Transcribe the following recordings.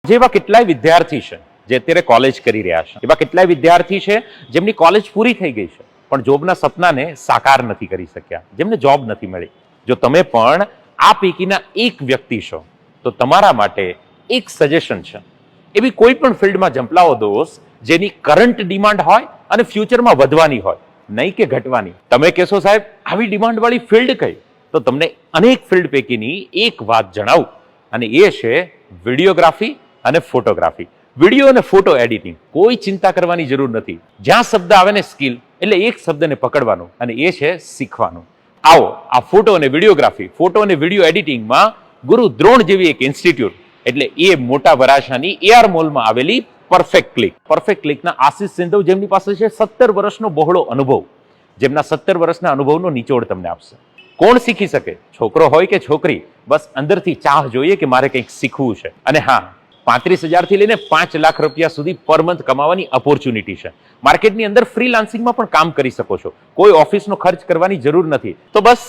જેવા કેટલાય વિદ્યાર્થી છે જે અત્યારે કોલેજ કરી રહ્યા છે, એવા કેટલાય વિદ્યાર્થી છે જેમની કોલેજ પૂરી થઈ ગઈ છે પણ જોબના સપનાને સાકાર નથી કરી શક્યા, જેમને જોબ નથી મળી. જો તમે પણ આ પૈકીના એક વ્યક્તિ છો તો તમારા માટે એક સજેશન છે, એવી કોઈ પણ ફિલ્ડમાં ઝંપલાવો દોસ્ત જેની કરંટ ડિમાન્ડ હોય અને ફ્યુચરમાં વધવાની હોય, નહીં કે ઘટવાની. તમે કહેશો સાહેબ આવી ડિમાન્ડ વાળી ફિલ્ડ કઈ? તો તમને અનેક ફિલ્ડ પૈકીની એક વાત જણાવું અને એ છે વિડીયોગ્રાફી અને ફોટોગ્રાફી. વિડીયો અને ફોટો એડિટિંગ, કોઈ ચિંતા કરવાની જરૂર નથી. જ્યાં શબ્દ આવે ને સ્કિલ, એટલે એક શબ્દને પકડવાનું અને એ છે શીખવાનું. આવો આ ફોટો અને વિડીયોગ્રાફી, ફોટો અને વિડીયો એડિટિંગમાં ગુરુ દ્રોણ જેવી એક ઇન્સ્ટિટ્યૂટ, એટલે એ મોટા વરાછાની AR મોલમાં આવેલી પરફેક્ટ ક્લિક. પરફેક્ટ ક્લિકના આશિષ સિંધવ, જેમની પાસે છે 17 વર્ષનો બહોળો અનુભવ, જેમના 17 વર્ષના અનુભવનો નિચોડ તમને આપશે. કોણ શીખી શકે? છોકરો હોય કે છોકરી, બસ અંદરથી ચાહ જોઈએ કે મારે કંઈક શીખવું છે. અને હા, 35,000 થી લઈને 5 લાખ રૂપિયા સુધી પર મંથ કમાવાની ઓપોર્ચ્યુનિટી છે. માર્કેટની અંદર ફ્રીલાન્સિંગમાં પણ કામ કરી શકો છો, કોઈ ઓફિસનો ખર્ચ કરવાની જરૂર નથી. તો બસ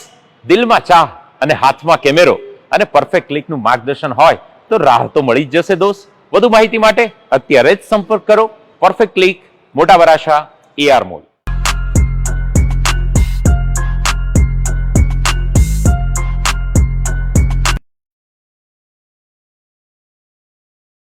દિલમાં ચાહ અને હાથમાં કેમેરો અને પરફેક્ટ ક્લિકનું માર્ગદર્શન હોય તો રાહ તો મળી જ જશે દોસ્ત. વધુ માહિતી માટે અત્યારે જ સંપર્ક કરો. પરફેક્ટ ક્લિક, મોટા વરાછા, AR મોલ.